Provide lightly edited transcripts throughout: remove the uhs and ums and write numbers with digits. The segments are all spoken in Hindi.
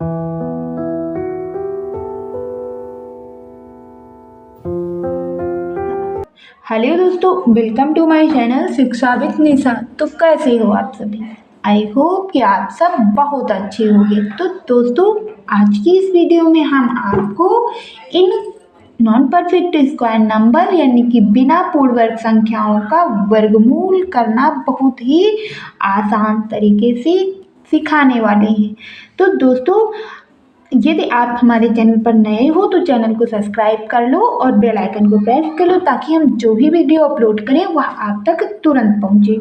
हेलो दोस्तों, वेलकम टू माय चैनल शिक्षा विद निशा। तो कैसे हो आप सभी? आई होप कि आप सब बहुत अच्छे होंगे। तो दोस्तों, आज की इस वीडियो में हम आपको in non perfect square number यानी कि बिना पूर्ण वर्ग संख्याओं का वर्गमूल करना बहुत ही आसान तरीके से सिखाने वाले हैं। तो दोस्तों, यदि आप हमारे चैनल पर नए हो तो चैनल को सब्सक्राइब कर लो और बेल आइकन को प्रेस कर लो ताकि हम जो भी वीडियो अपलोड करें वह आप तक तुरंत पहुंचे।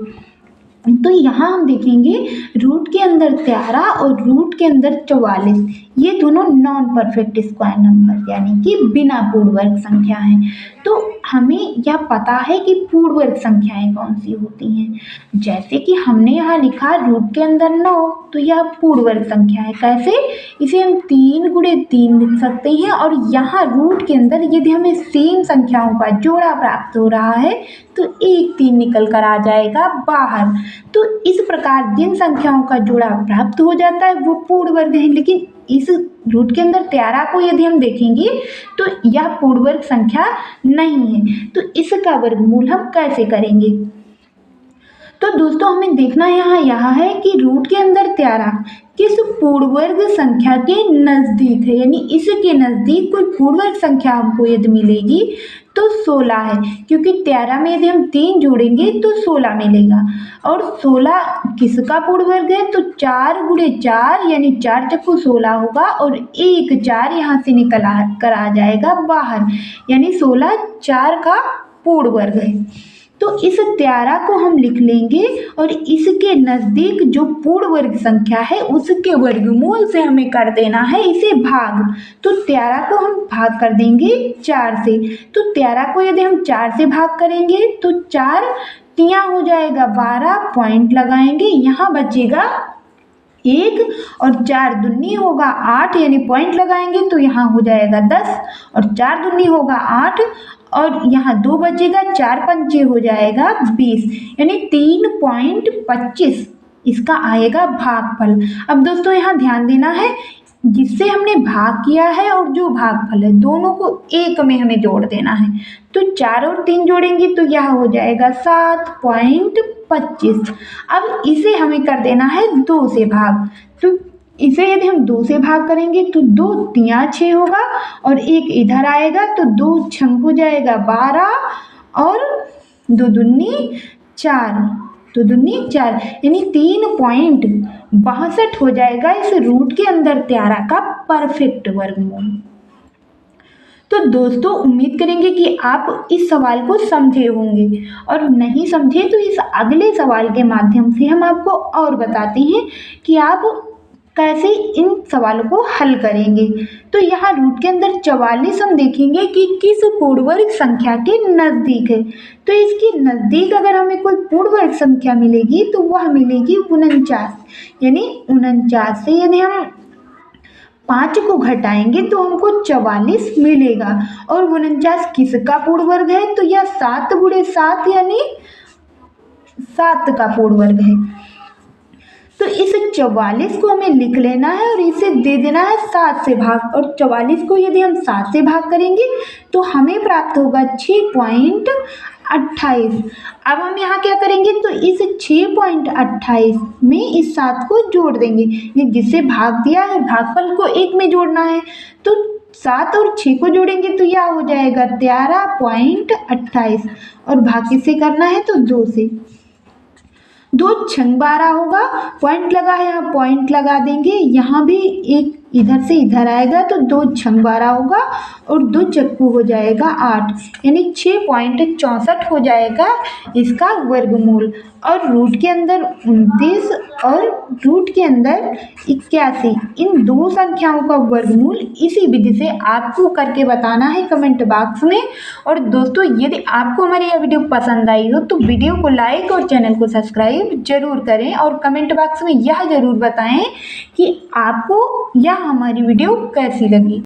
तो यहाँ हम देखेंगे रूट के अंदर 13 और रूट के अंदर 44, ये दोनों नॉन परफेक्ट स्क्वायर नंबर यानी कि बिना पूर्ण वर्ग संख्या हैं। तो हमें यह पता है कि पूर्ण वर्ग संख्याएं कौन सी होती हैं। जैसे कि हमने यहाँ लिखा रूट के अंदर 9, तो यह पूर्ण वर्ग संख्या है। कैसे? इसे हम 3 गुणे 3 लिख सकते हैं। और यहाँ रूट के अंदर यदि हमें सेम संख्याओं का जोड़ा प्राप्त हो रहा है तो 1 3 निकल कर आ जाएगा बाहर। तो इस प्रकार जिन संख्याओं का जोड़ा प्राप्त हो जाता है वो पूर्ण वर्ग है। लेकिन इस रूट के अंदर 13 को यदि हम देखेंगे तो यह पूर्ण वर्ग संख्या नहीं है। तो इसका वर्गमूल हम कैसे करेंगे? तो दोस्तों, हमें देखना यहाँ है कि रूट के अंदर 13 किस पूर्ण वर्ग संख्या के नज़दीक है, यानी इसके नज़दीक कोई पूर्ण वर्ग संख्या हमको यदि मिलेगी तो 16 है, क्योंकि 13 में यदि हम 3 जोड़ेंगे तो 16 मिलेगा। और 16 किसका पूर्ण वर्ग है? तो 4 गुणे 4 यानी 4 चक्कू 16 होगा और 1 4 यहाँ से निकल कर आ जाएगा बाहर, यानी 16 4 का पूर्ण वर्ग है। तो इस 13 को हम लिख लेंगे और इसके नज़दीक जो पूर्ण वर्ग संख्या है उसके वर्गमूल से हमें कर देना है इसे भाग। तो 13 को हम भाग कर देंगे 4 से। तो 13 को यदि हम 4 से भाग करेंगे तो 4 तिया हो जाएगा 12, पॉइंट लगाएंगे, यहाँ बचेगा 1 और 4 दूनी होगा 8, यानी पॉइंट लगाएंगे तो यहाँ हो जाएगा 10 और 4 दूनी होगा 8 और यहाँ 2 बचेगा, 4 पंचे हो जाएगा 20, यानी 3.25 इसका आएगा भागफल। अब दोस्तों यहाँ ध्यान देना है, जिससे हमने भाग किया है और जो भागफल है दोनों को एक में हमें जोड़ देना है। तो 4 और 3 जोड़ेंगे तो यह हो जाएगा 7.25। अब इसे हमें कर देना है 2 से भाग। तो इसे यदि हम 2 से भाग करेंगे तो 2 तिया 6 होगा और 1 इधर आएगा तो 2 छंग हो जाएगा 12 और 2 दूनी 4, 2 दूनी 4, यानी 3.62 हो जाएगा इस रूट के अंदर 13 का परफेक्ट वर्गमूल। तो दोस्तों, उम्मीद करेंगे कि आप इस सवाल को समझे होंगे, और नहीं समझे तो इस अगले सवाल के माध्यम से हम आपको और बताते हैं कि आप कैसे इन सवालों को हल करेंगे। तो यहाँ रूट के अंदर 44 हम देखेंगे कि किस पूर्ण वर्ग संख्या के नज़दीक है। तो इसके नज़दीक अगर हमें कोई पूर्ण वर्ग संख्या मिलेगी तो वह मिलेगी 49, यानी 49 से यदि हम 5 को घटाएंगे तो हमको 44 मिलेगा। और 49 किसका पूर्ण वर्ग है? तो यह 7 गुणे 7 यानी 7 का पूर्ण वर्ग है। तो इस 44 को हमें लिख लेना है और इसे दे देना है 7 से भाग। और 44 को यदि हम 7 से भाग करेंगे तो हमें प्राप्त होगा 6.28। अब हम यहाँ क्या करेंगे? तो इस 6.28 में इस 7 को जोड़ देंगे, ये जिससे भाग दिया है भागफल को 1 में जोड़ना है। तो 7 और 6 को जोड़ेंगे तो यह हो जाएगा 13.28 और भाग किससे करना है? तो 2 से। 2 छंग 12 होगा, पॉइंट लगा है यहाँ पॉइंट लगा देंगे, यहाँ भी एक इधर से इधर आएगा तो 2 छंग 12 होगा और 2 चक्कू हो जाएगा 8, यानी 6.64 हो जाएगा इसका वर्गमूल। और रूट के अंदर 29 और रूट के अंदर 81, इन दो संख्याओं का वर्गमूल इसी विधि से आपको करके बताना है कमेंट बॉक्स में। और दोस्तों, यदि आपको हमारी यह वीडियो पसंद आई हो तो वीडियो को लाइक और चैनल को सब्सक्राइब जरूर करें और कमेंट बॉक्स में यह जरूर बताएं कि आपको यह हमारी वीडियो कैसी लगी।